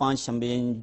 5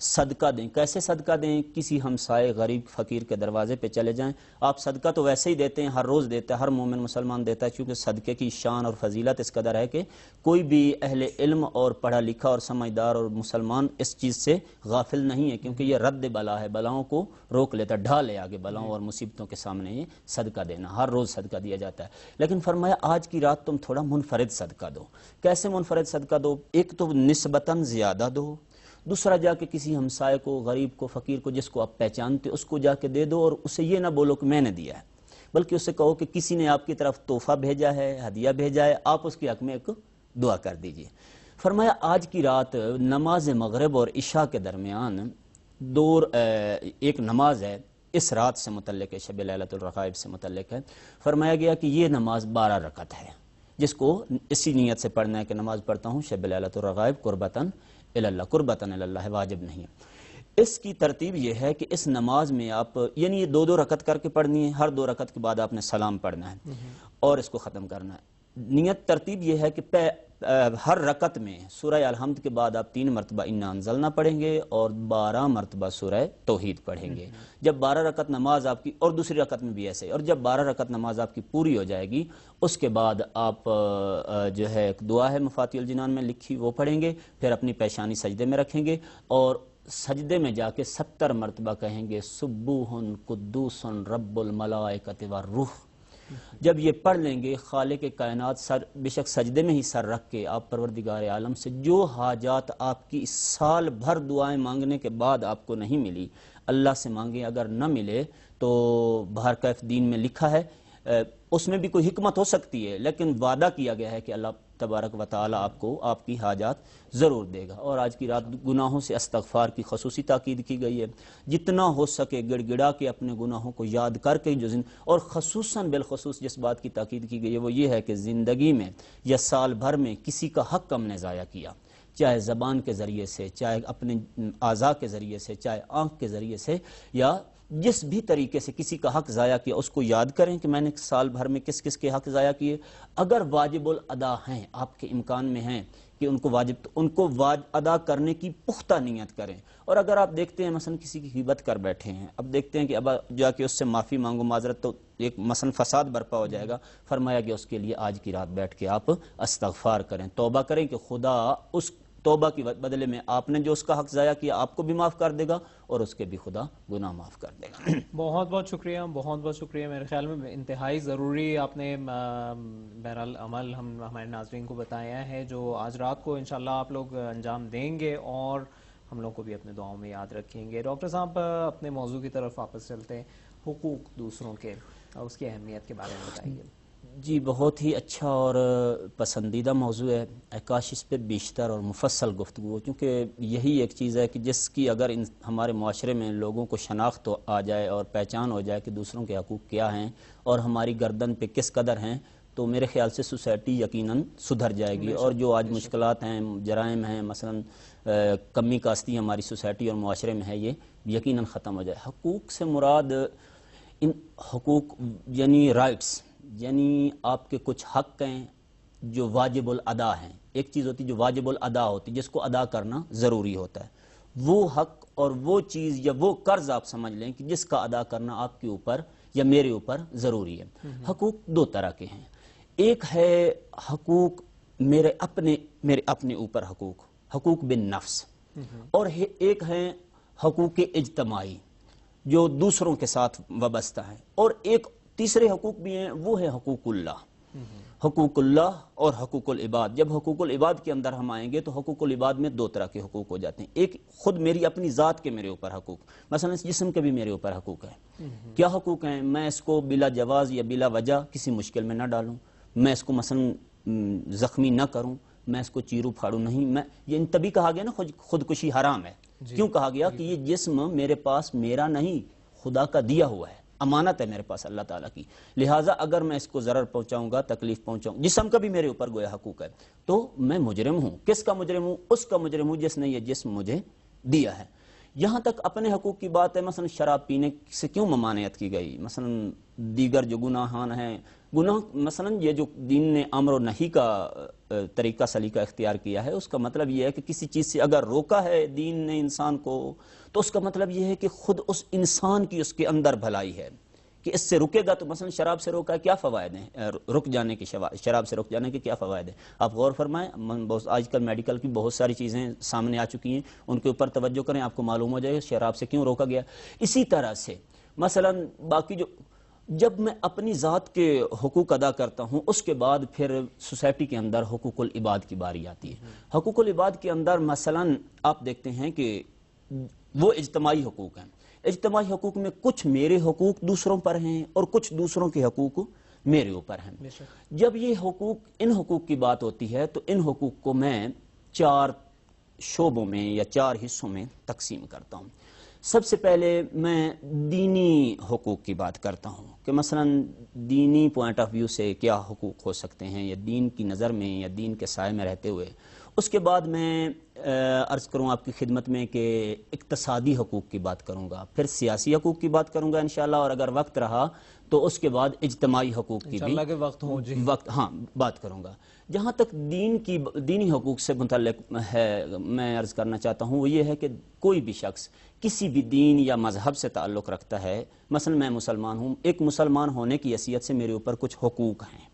صدقہ دیں. کیسے صدقہ دیں؟ کسی ہمسائے غریب فقیر کے دروازے پہ چلے جائیں. آپ صدقہ تو ویسے ہی دیتے ہیں، ہر روز دیتے ہیں، ہر مومن مسلمان دیتا ہے، کیونکہ صدقے کی شان اور فضیلت اس قدر ہے کہ کوئی بھی اہل علم اور پڑھا لکھا اور سمجھدار اور مسلمان اس چیز سے غافل نہیں ہے، کیونکہ یہ رد بلا ہے، بلاؤں کو روک لیتا ہے، ڈھا لے آگے بلاؤں اور مصیبتوں کے سامنے. یہ صدقہ دینا ہر روز صدقہ دیا جاتا ہے. لیکن فرمایا آج کی رات تم تھوڑا منفرد صدقہ دو. کیسے منفرد صدقہ دو؟ ایک تو نسبتاً زیادہ دو، دوسرا جا کے کسی ہمسائے کو، غریب کو، فقیر کو، جس کو آپ پہچانتے اس کو جا کے دے دو، اور اسے یہ نہ بولو کہ میں نے دیا ہے، بلکہ اسے کہو کہ کسی نے آپ کی طرف تحفہ بھیجا ہے، ہدیہ بھیجا ہے، آپ اس کے حق میں ایک دعا کر دیجئے. فرمایا آج کی رات نماز مغرب اور عشاء کے درمیان ایک نماز ہے، اس رات سے متعلق ہے، شب لیلۃ الرغائب سے متعلق ہے. فرمایا گیا کہ یہ نماز 12 رکعت ہے، جس کو اسی نیت سے پڑھنا ہے کہ نماز پڑھتا ہوں شب لیلۃ الرغائب قربتاً اللہ، قربتاً اللہ، واجب نہیں ہے. اس کی ترتیب یہ ہے کہ اس نماز میں آپ یعنی یہ 2 رکعت کر کے پڑھنی ہے، ہر 2 رکعت کے بعد آپ نے سلام پڑھنا ہے اور اس کو ختم کرنا ہے. نیت ترتیب یہ ہے کہ ہر رکعت میں سورہ الحمد کے بعد آپ 3 مرتبہ انا انزلنا پڑھیں گے اور 12 مرتبہ سورہ توحید پڑھیں گے. جب 12 رکعت نماز آپ کی، اور دوسری رکعت میں بھی ایسے، اور جب 12 رکعت نماز آپ کی پوری ہو جائے گی، اس کے بعد آپ جو ہے ایک دعا ہے مفاتیح الجنان میں لکھی، وہ پڑھیں گے. پھر اپنی پیشانی سجدے میں رکھیں گے اور سجدے میں جا کے 70 مرتبہ کہیں گے سبوح قدوس رب الملائکۃ والروح. جب یہ پڑھ لیں گے، خالق کائنات بے شک سجدے میں ہی سر رکھ کے آپ پروردگار عالم سے جو حاجات آپ کی اس سال بھر دعائیں مانگنے کے بعد آپ کو نہیں ملی، اللہ سے مانگیں. اگر نہ ملے تو بہر کیف دین میں لکھا ہے، اس میں بھی کوئی حکمت ہو سکتی ہے، لیکن وعدہ کیا گیا ہے کہ اللہ تبارک و تعالی آپ کو آپ کی حاجات ضرور دے گا. اور آج کی رات گناہوں سے استغفار کی خصوصی تاکید کی گئی ہے. جتنا ہو سکے گڑ گڑا کے اپنے گناہوں کو یاد کر کے اور خصوصاً بالخصوص جس بات کی تاکید کی گئی ہے وہ یہ ہے کہ زندگی میں یا سال بھر میں کسی کا حق ہم نے ضائع کیا، چاہے زبان کے ذریعے سے، چاہے اپنے اعضاء کے ذریعے سے، چاہے آنکھ کے ذریعے سے، یا جس بھی طریقے سے کسی کا حق ضائع کیا، اس کو یاد کریں کہ میں نے سال بھر میں کس کس کے حق ضائع کیے. اگر واجب الادا ہیں، آپ کے امکان میں ہیں کہ ان کو واجب، تو ان کو ادا کرنے کی پختہ نیت کریں. اور اگر آپ دیکھتے ہیں مثلا کسی کی غیبت کر بیٹھے ہیں، اب دیکھتے ہیں کہ اب جا کے اس سے معافی مانگو، معذرت، تو ایک مثلا فساد برپا ہو جائے گا. فرمایا کہ اس کے لیے آج کی رات بیٹھ کے آپ استغفار کریں، توبہ کریں کہ خدا اس توبہ کی بدلے میں آپ نے جو اس کا حق ضائع کیا آپ کو بھی معاف کر دے گا اور اس کے بھی خدا گناہ معاف کر دے گا. بہت بہت شکریہ، بہت بہت شکریہ. میرے خیال میں انتہائی ضروری آپ نے بہرحال عمل ہمارے ناظرین کو بتایا ہے، جو آج رات کو انشاءاللہ آپ لوگ انجام دیں گے اور ہم لوگ کو بھی اپنے دعاؤں میں یاد رکھیں گے. ڈاکٹر صاحب اپنے موضوع کی طرف واپس چلتے ہیں، حقوق دوسروں کے اور اس کی اہمیت کے بارے میں بتائیے. جی بہت ہی اچھا اور پسندیدہ موضوع ہے. کاش اس پہ بیشتر اور مفصل گفتگو، کیونکہ یہی ایک چیز ہے کہ جس کی اگر ہمارے معاشرے میں لوگوں کو شناخت آ جائے اور پہچان ہو جائے کہ دوسروں کے حقوق کیا ہیں اور ہماری گردن پہ کس قدر ہیں، تو میرے خیال سے سوسائٹی یقیناً سدھر جائے گی. اور جو آج مشکلات ہیں، جرائم ہیں، مثلا کمی کاستی ہماری سوسائٹی اور معاشرے میں ہے، یہ یقیناً ختم ہو جائے. حقوق سے مراد ان حقوق یعنی رائٹس، یعنی آپ کے کچھ حق ہیں جو واجب الادا ہیں. ایک چیز ہوتی ہے جو واجب الادا ہوتی ہے، جس کو ادا کرنا ضروری ہوتا ہے. وہ حق اور وہ چیز یا وہ قرض آپ سمجھ لیں کہ جس کا ادا کرنا آپ کے اوپر یا میرے اوپر ضروری ہے. حقوق 2 طرح کے ہیں. ایک ہے حقوق میرے اپنے اوپر، حقوق بالنفس، اور ایک ہے حقوق اجتماعی جو دوسروں کے ساتھ وابستہ ہیں. اور ایک تیسرے حقوق بھی ہیں، وہ ہے حقوق اللہ. حقوق اللہ اور حقوق العباد. جب حقوق العباد کے اندر ہم آئیں گے تو حقوق العباد میں 2 طرح کے حقوق ہو جاتے ہیں. ایک خود میری اپنی ذات کے میرے اوپر حقوق، مثلا اس جسم کے بھی میرے اوپر حقوق ہیں. کیا حقوق ہیں؟ میں اس کو بلا جواز یا بلا وجہ کسی مشکل میں نہ ڈالوں، میں اس کو مثلا زخمی نہ کروں، میں اس کو چیروں پھاڑوں نہیں. میں یہ تبھی کہا گیا نا خودکشی حرام ہے. کیوں کہا گیا؟ کہ یہ جسم میرے پاس میرا نہیں، خدا کا دیا ہوا ہے، امانت ہے میرے پاس اللہ تعالیٰ کی. لہٰذا اگر میں اس کو ضرر پہنچاؤں گا، تکلیف پہنچاؤں، جسم کا بھی میرے اوپر گویا حقوق ہے، تو میں مجرم ہوں. کس کا مجرم ہوں؟ اس کا مجرم ہوں جس نے یہ جسم مجھے دیا ہے. یہاں تک اپنے حقوق کی بات ہے، مثلا شراب پینے سے کیوں ممانعت کی گئی، مثلا دیگر جو گناہان ہیں، گناہ مثلا یہ جو دین نے امر و نہی کا طریقہ سلیقہ اختیار کیا ہے، اس کا مطلب یہ ہے کہ کسی چیز سے اگر روکا ہے دین نے انسان کو، تو اس کا مطلب یہ ہے کہ خود اس انسان کی اس کے اندر بھلائی ہے کہ اس سے رکے گا. تو مثلا شراب سے روکا ہے، کیا فوائد ہیں رک جانے کے، شراب سے رک جانے کے کیا فوائد ہیں؟ آپ غور فرمائیں. آج کل میڈیکل کی بہت ساری چیزیں سامنے آ چکی ہیں، ان کے اوپر توجہ کریں، آپ کو معلوم ہو جائے گا شراب سے کیوں روکا گیا. اسی طرح سے مثلا باقی جب میں اپنی ذات کے حقوق ادا کرتا ہوں، اس کے بعد پھر سوسائٹی کے اندر حقوق العباد کی باری آتی ہے. حقوق العباد کے اندر مثلا آپ دیکھتے ہیں کہ وہ اجتماعی حقوق ہیں. اجتماعی حقوق میں کچھ میرے حقوق دوسروں پر ہیں اور کچھ دوسروں کے حقوق میرے اوپر ہیں. جب یہ حقوق، ان حقوق کی بات ہوتی ہے تو ان حقوق کو میں 4 شعبوں میں یا 4 حصوں میں تقسیم کرتا ہوں. سب سے پہلے میں دینی حقوق کی بات کرتا ہوں کہ مثلا دینی پوائنٹ آف ویو سے کیا حقوق ہو سکتے ہیں، یا دین کی نظر میں یا دین کے سائے میں رہتے ہوئے. اس کے بعد میں عرض کروں آپ کی خدمت میں کہ اقتصادی حقوق کی بات کروں گا، پھر سیاسی حقوق کی بات کروں گا انشاءاللہ، اور اگر وقت رہا تو اس کے بعد اجتماعی حقوق کی بھی بات کروں گا. جہاں تک دینی حقوق سے متعلق ہے میں عرض کرنا چاہتا ہوں، وہ یہ ہے کہ کوئی بھی شخص کسی بھی دین یا مذہب سے تعلق رکھتا ہے، مثلا میں مسلمان ہوں، ایک مسلمان ہونے کی حیثیت سے میرے اوپر کچھ حقوق ہیں.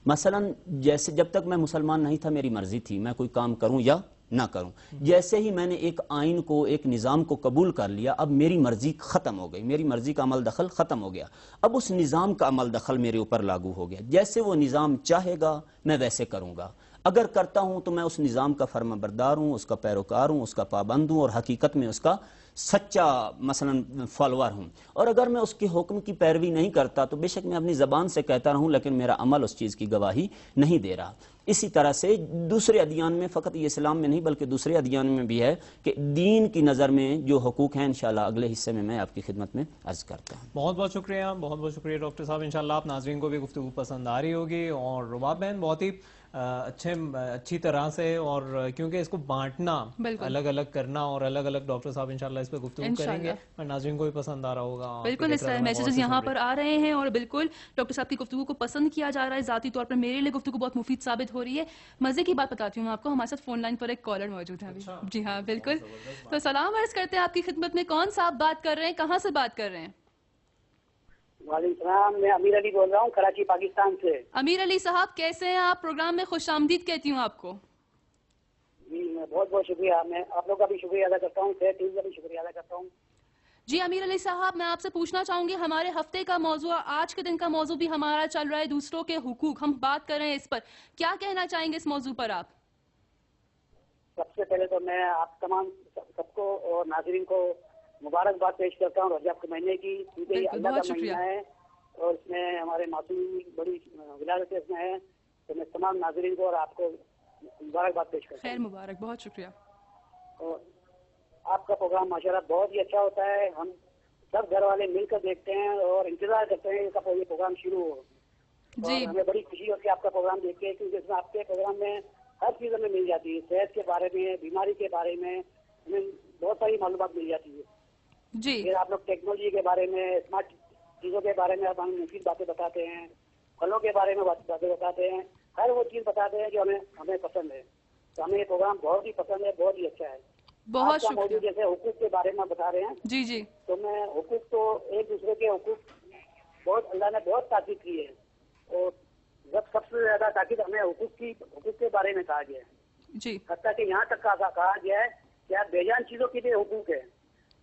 مثلا جیسے جب تک میں مسلمان نہیں تھا میری مرضی تھی میں کوئی کام کروں یا نہ کروں. جیسے ہی میں نے ایک آئین کو، ایک نظام کو قبول کر لیا، اب میری مرضی ختم ہو گئی، میری مرضی کا عمل دخل ختم ہو گیا. اب اس نظام کا عمل دخل میرے اوپر لاگو ہو گیا. جیسے وہ نظام چاہے گا میں ویسے کروں گا. اگر کرتا ہوں تو میں اس نظام کا فرما بردار ہوں، اس کا پیروکار ہوں، اس کا پابند ہوں، اور حقیقت میں اس کا سچا مثلا فالوور ہوں. اور اگر میں اس کے حکم کی پیروی نہیں کرتا تو بے شک میں اپنی زبان سے کہتا رہوں لیکن میرا عمل اس چیز کی گواہی نہیں دے رہا. اسی طرح سے دوسرے ادیان میں، فقط یہ اسلام میں نہیں بلکہ دوسرے ادیان میں بھی ہے کہ دین کی نظر میں جو حقوق ہیں انشاءاللہ اگلے حصے میں آپ کی خدمت میں عرض کرتا ہوں. بہت بہت شکریہ، بہت بہت شکریہ ڈاکٹر صاحب. انشاءاللہ آپ ناظرین کو بھی گفتگو پسند آ رہی ہوگی، اور رباب بہن بہت ہی اچھی طرح سے، اور کیونکہ اس کو بانٹنا، الگ الگ کرنا، اور الگ الگ ڈاکٹر صاحب انشاءاللہ اس پہ گفتگو کریں گے، اور ناظرین کو بھی پسند آ رہا ہوگا. بالکل اس طرح میسیجز یہاں پر آ رہے ہیں، اور بالکل ڈاکٹر صاحب کی گفتگو کو پسند کیا جا رہا ہے. ذاتی طور پر میرے لیے گفتگو بہت مفید ثابت ہو رہی ہے. مزے کی بات بتاتی ہوں میں آپ کو، ہمارے ساتھ فون لائن پر ایک کالر موجود ہے ابھی. جی ہاں بالکل. تو سلام عرض کرتے ہیں آپ کی خدمت میں. کون صاحب بات کر رہے ہیں، کہاں سے بات کر رہے ہیں؟ وعلیکم السلام، میں امیر علی بول رہا ہوں کراچی پاکستان سے. امیر علی صاحب کیسے ہیں آپ؟ پروگرام میں خوش آمدید کہتی ہوں آپ کو. جی میں بہت بہت شکریہ، میں آپ لوگ کا بھی شکریہ ادا کرتا ہوں، صحت ٹیم کا بھی شکریہ ادا کرتا ہوں. جی امیر علی صاحب میں آپ سے پوچھنا چاہوں گی، ہمارے ہفتے کا موضوع، آج کے دن کا موضوع بھی ہمارا چل رہا ہے دوسروں کے حقوق، ہم بات کر رہے ہیں اس پر، کیا کہنا چاہیں گے اس موضوع پر آپ؟ سب سے پہلے تو میں آپ تمام سب کو اور ناظرین کو مبارکباد پیش کرتا ہوں رجب کے مہینے کی، کیونکہ یہ اللہ کا مہینہ ہے اور اس میں ہمارے معصوم بڑی ولادت اس میں ہے. تو میں تمام ناظرین کو اور آپ کو مبارکباد پیش کرتا ہوں. خیر مبارک، بہت شکریہ. اور آپ کا پروگرام ماشاءاللہ بہت ہی اچھا ہوتا ہے، ہم سب گھر والے مل کر دیکھتے ہیں اور انتظار کرتے ہیں کہ یہ پروگرام شروع ہو. اور ہمیں بڑی خوشی ہوتی ہے آپ کا پروگرام دیکھ کے، کیونکہ اس میں آپ کے پروگرام میں ہر چیز ہمیں مل جاتی ہے، صحت کے بارے میں، بیماری کے بارے میں ہمیں بہت ساری معلومات مل جاتی ہے. جی پھر آپ لوگ ٹیکنالوجی کے بارے میں، اسمارٹ چیزوں کے بارے میں آپ ہمیں مفید باتیں بتاتے ہیں، پھلوں کے بارے میں باتیں بتاتے ہیں، ہر وہ چیز بتاتے ہیں جو ہمیں پسند ہے. تو ہمیں یہ پروگرام بہت ہی پسند ہے، بہت ہی اچھا ہے. بہت شکریہ. موضوع جیسے حقوق کے بارے میں بتا رہے ہیں، جی جی، تو میں حقوق تو ایک دوسرے کے حقوق بہت اللہ نے بہت تاکید کی ہے، اور سب سے زیادہ تاکید ہمیں حقوق کے بارے میں کہا گیا ہے. جی حتیٰ کہ یہاں تک کہا گیا ہے کہ آپ بے جان چیزوں کے بھی حقوق ہے.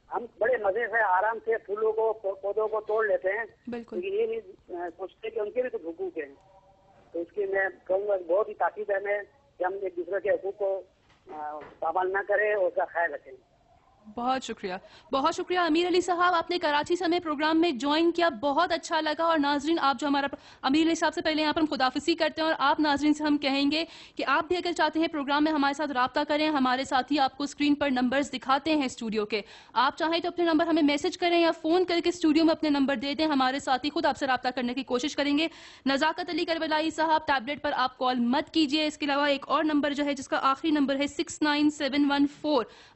ہم بڑے مزے سے آرام سے پھولوں کو پودوں کو توڑ لیتے ہیں، بالکل، لیکن یہ نہیں سوچتے کہ ان کے بھی کچھ حقوق ہیں. تو اس کی میں کہوں گا بہت ہی تاکید ہے ہمیں کہ ہم ایک دوسرے کے حقوق کو پامال نہ کریں اور اس کا خیال رکھیں. بہت شکریہ، بہت شکریہ امیر علی صاحب. آپ نے کراچی سے ہمیں پروگرام میں جوائن کیا، بہت اچھا لگا. اور ناظرین آپ جو ہمارا امیر علی صاحب سے پہلے یہاں پر ہم خداحافظی کرتے ہیں، اور آپ ناظرین سے ہم کہیں گے کہ آپ بھی اگر چاہتے ہیں پروگرام میں ہمارے ساتھ رابطہ کریں، ہمارے ساتھی آپ کو اسکرین پر نمبرز دکھاتے ہیں اسٹوڈیو کے، آپ چاہیں تو اپنے نمبر ہمیں میسج کریں یا فون کر کے اسٹوڈیو میں اپنے نمبر دے دیں، ہمارے ساتھی خود آپ سے رابطہ کرنے کی کوشش کریں گے. نزاکت علی کربلائی صاحب ٹیبلٹ پر آپ کال مت کیجیے. اس کے علاوہ ایک اور نمبر جو ہے جس کا آخری نمبر ہے 69714،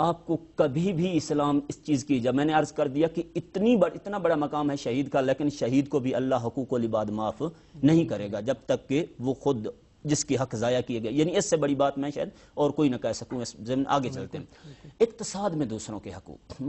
آپ کو کبھی بھی اسلام اس چیز کی جب میں نے عرض کر دیا کہ اتنا بڑا مقام ہے شہید کا، لیکن شہید کو بھی اللہ حقوق العباد معاف نہیں کرے گا جب تک کہ وہ خود جس کی حق ضائع کیے گئے. یعنی اس سے بڑی بات میں شاید اور کوئی نہ کہہ سکوں. اس ضمن آگے چلتے ہیں. اقتصاد میں دوسروں کے حقوق،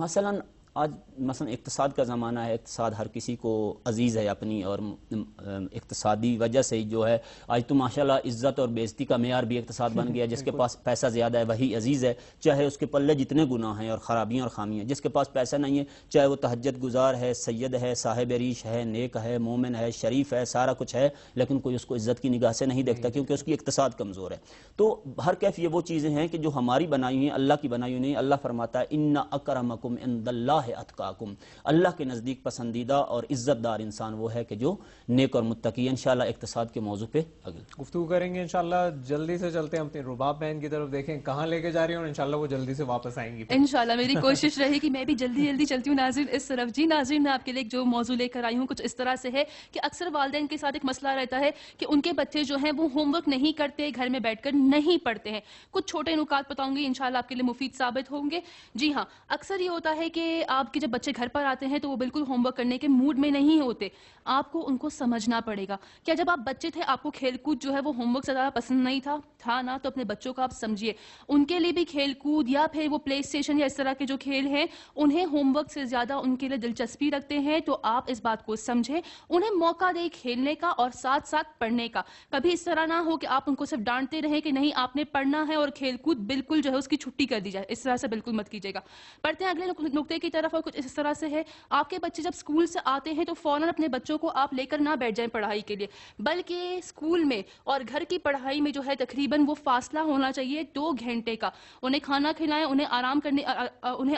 آج مثلا اقتصاد کا زمانہ ہے، اقتصاد ہر کسی کو عزیز ہے اپنی، اور اقتصادی وجہ سے جو ہے آج تو ماشاءاللہ عزت اور بے عزتی کا معیار بھی اقتصاد بن گیا. جس کے پاس پیسہ زیادہ ہے وہی عزیز ہے، چاہے اس کے پلے جتنے گناہ ہیں اور خرابیاں اور خامیاں. جس کے پاس پیسہ نہیں ہے، چاہے وہ تہجد گزار ہے، سید ہے، صاحب ریش ہے، نیک ہے، مومن ہے، شریف ہے، سارا کچھ ہے، لیکن کوئی اس کو عزت کی نگاہ سے نہیں دیکھتا کیونکہ اس کی اقتصاد کمزور ہے. تو ہر کیف یہ وہ چیزیں ہیں کہ جو ہماری بنائی ہوئی ہیں، اللہ کی بنائی ہوئی نہیں. اللہ فرماتا ہے ان اکرمکم عند اللہ اتقاکم، اللہ کے نزدیک پسندیدہ اور عزت دار انسان وہ ہے کہ جو نیک اور متقی. انشاءاللہ اقتصاد کے موضوع پہ اگلی گفتگو کریں گے انشاءاللہ. جلدی سے چلتے ہیں اپنی رباب بہن کی طرف، دیکھیں کہاں لے کے جا رہی ہیں اور انشاءاللہ وہ جلدی سے واپس آئیں گی. انشاءاللہ میری کوشش رہے کہ میں بھی جلدی چلتی ہوں ناظرین اس طرف. جی ناظرین، میں آپ کے لیے جو موضوع لے کر آئی ہوں کچھ اس طرح سے ہے کہ اکثر والدین کے ساتھ ایک مسئلہ رہتا ہے کہ ان کے بچے جو ہیں وہ ہوم ورک نہیں کرتے، گھر میں بیٹھ کر نہیں پڑھتے ہیں. کچھ چھوٹے نکات بتاؤں گی، انشاءاللہ آپ کے لیے مفید ثابت ہوں گے. جی ہاں، اکثر یہ ہوتا ہے کہ آپ کے جب بچے گھر پر آتے ہیں تو وہ بالکل ہوم ورک کرنے کے موڈ میں نہیں ہوتے. آپ کو ان کو سمجھنا پڑے گا. کیا جب آپ بچے تھے آپ کو کھیل کود جو ہے وہ ہوم ورک سے زیادہ پسند نہیں تھا نا؟ تو اپنے بچوں کو آپ سمجھیے، ان کے لیے بھی کھیل کود یا پھر وہ پلے اسٹیشن یا اس طرح کے جو کھیل ہیں انہیں ہوم ورک سے زیادہ ان کے لیے دلچسپی رکھتے ہیں. تو آپ اس بات کو سمجھیں، انہیں موقع دیں کھیلنے کا اور ساتھ ساتھ پڑھنے کا. کبھی اس طرح نہ ہو کہ آپ ان کو صرف ڈانٹتے رہیں کہ نہیں آپ نے پڑھنا ہے اور کھیل کود بالکل جو ہے اس کی چھٹی کر دی جائے. اس طرح سے بالکل مت کیجیے گا. پڑھتے ہیں اگلے نقطے کی طرف، اور کچھ اس طرح سے ہے آپ کے بچے جب اسکول سے آتے ہیں تو فوراً اپنے بچوں کو آپ لے کر نہ بیٹھ جائیں پڑھائی کے لیے، بلکہ اسکول میں اور گھر کی پڑھائی میں جو ہے تقریباً وہ فاصلہ ہونا چاہیے 2 گھنٹے کا. انہیں کھانا کھلائیں، انہیں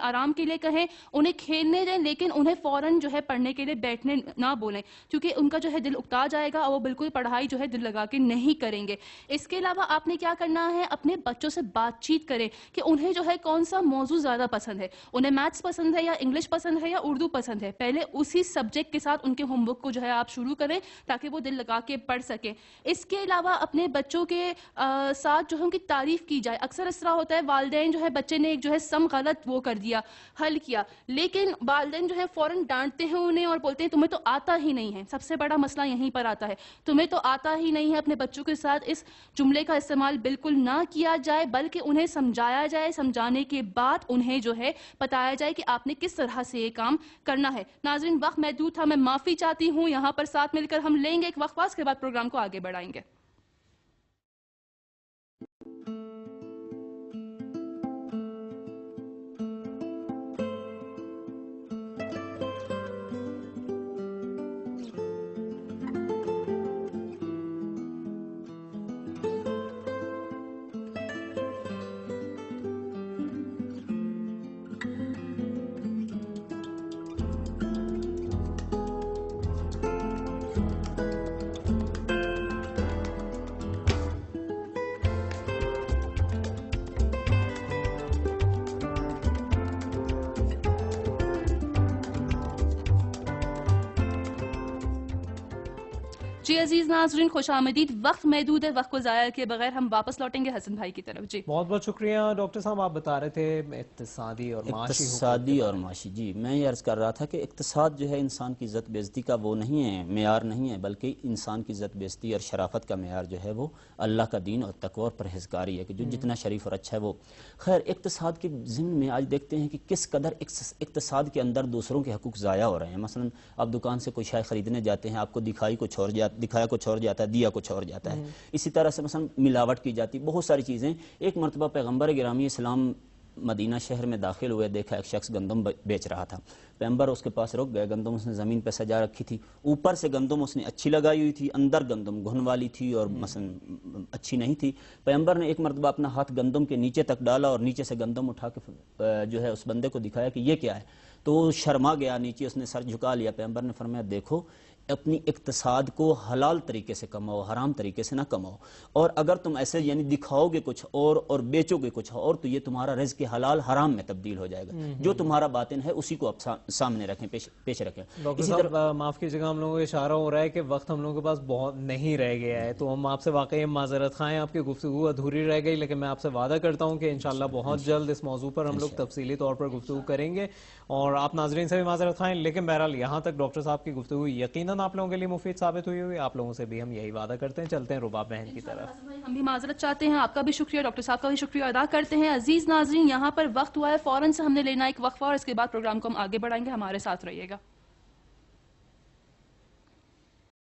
آرام کے لیے کہیں، انہیں کھیلنے دیں، لیکن انہیں فوراً جو ہے پڑھنے کے لیے بیٹھنے نہ بولیں کیونکہ ان کا جو ہے دل اکتا جائے گا اور وہ بالکل پڑھائی جو ہے دل لگا کے نہیں کریں گے. اس کے علاوہ آپ نے کیا کرنا ہے، اپنے بچوں سے بات چیت کریں کہ انہیں جو ہے کون سا موضوع زیادہ پسند ہے. انہیں میتھس پسند ہے یا انگلش پسند ہے یا اردو پسند ہے، پہلے اسی سبجیکٹ کے ساتھ ان کے ہوم ورک کو جو ہے آپ شروع کریں تاکہ وہ دل لگا کے پڑھ سکیں. اس کے علاوہ اپنے بچوں کے ساتھ جو ہے ان کی تعریف کی جائے. اکثر اس طرح ہوتا ہے والدین جو ہے بچے نے ایک جو ہے سم غلط وہ کر دیا، حل کیا، لیکن والدین جو ہے فوراً ڈانٹتے ہیں انہیں اور بولتے ہیں تمہیں تو آتا ہی نہیں ہے. سب سے بڑا مسئلہ یہیں پر آتا ہے، تمہیں تو آتا ہی نہیں ہے. اپنے بچوں کے ساتھ اس جملے کا استعمال بالکل نہ کیا جائے، بلکہ انہیں سمجھایا جائے. سمجھانے کے بعد انہیں جو ہے بتایا جائے کہ آپ نے کس طرح سے یہ کام کرنا ہے. ناظرین وقت محدود تھا، میں معافی چاہتی ہوں. یہاں پر ساتھ مل کر ہم لیں گے ایک وقفہ، اس کے بعد پروگرام کو آگے بڑھائیں گے. جی عزیز ناظرین خوش آمدید. وقت محدود ہے، وقت کو ضائع کیے بغیر ہم واپس لوٹیں گے حسن بھائی کی طرف. جی بہت بہت شکریہ ڈاکٹر صاحب. آپ بتا رہے تھے اقتصادی اور معاشی. جی میں یہ عرض کر رہا تھا کہ اقتصاد جو ہے انسان کی عزت بے عزتی کا وہ نہیں ہے، معیار نہیں ہے، بلکہ انسان کی عزت بے عزتی اور شرافت کا معیار جو ہے وہ اللہ کا دین اور تقوی اور پرہیزگاری ہے کہ جو جتنا شریف اور اچھا ہے وہ. خیر اقتصاد کے ضمن میں آج دیکھتے ہیں کہ کس قدر اقتصاد کے اندر دوسروں کے حقوق ضائع ہو رہے ہیں. مثلا آپ دکان سے کوئی شے خریدنے جاتے ہیں، آپ کو دکھایا کچھ اور جاتا ہے، دیا کچھ اور جاتا ہے. اسی طرح سے مثلا ملاوٹ کی جاتی، بہت ساری چیزیں. ایک مرتبہ پیغمبر گرامی اسلام مدینہ شہر میں داخل ہوئے، دیکھا ایک شخص گندم بیچ رہا تھا. پیغمبر اس کے پاس رک گئے. گندم اس نے زمین پہ سجا رکھی تھی، اوپر سے گندم اس نے اچھی لگائی ہوئی تھی، اندر گندم گھن والی تھی اور مثلا اچھی نہیں تھی. پیغمبر نے ایک مرتبہ اپنا ہاتھ گندم کے نیچے تک ڈالا اور نیچے سے گندم اٹھا کے جو ہے اس بندے کو دکھایا کہ یہ کیا ہے. تو شرما گیا، نیچے اس نے سر جھکا لیا. پیغمبر نے فرمایا دیکھو اپنی اقتصاد کو حلال طریقے سے کماؤ، حرام طریقے سے نہ کماؤ. اور اگر تم ایسے یعنی دکھاؤ گے کچھ اور بیچو گے کچھ اور، تو یہ تمہارا رزق حلال حرام میں تبدیل ہو جائے گا. جو تمہارا باطن ہے اسی کو آپ سامنے رکھیں، پیش رکھیں. ڈاکٹر صاحب معاف کیجیے گا، ہم لوگوں کو اشارہ ہو رہا ہے کہ وقت ہم لوگوں کے پاس بہت نہیں رہ گیا ہے، تو ہم آپ سے واقعی معذرت خواہ ہیں، آپ کی گفتگو ادھوری رہ گئی، لیکن میں آپ سے وعدہ کرتا ہوں کہ انشاءاللہ بہت جلد اس موضوع پر ہم لوگ تفصیلی طور پر گفتگو کریں گے. اور آپ ناظرین سے بھی معذرت خواہیں، لیکن بہرحال یہاں تک ڈاکٹر صاحب کی گفتگو یقیناً آپ لوگوں کے لیے مفید ثابت ہوئی. آپ لوگوں سے بھی ہم یہی وعدہ کرتے ہیں. چلتے ہیں رباب بہن کی طرف. ہم بھی معذرت چاہتے ہیں، آپ کا بھی شکریہ، ڈاکٹر صاحب کا بھی شکریہ ادا کرتے ہیں. عزیز ناظرین، یہاں پر وقت ہوا ہے، فوراً سے ہم نے لینا ایک وقفہ اور اس کے بعد پروگرام کو ہم آگے بڑھائیں گے. ہمارے ساتھ رہیے گا.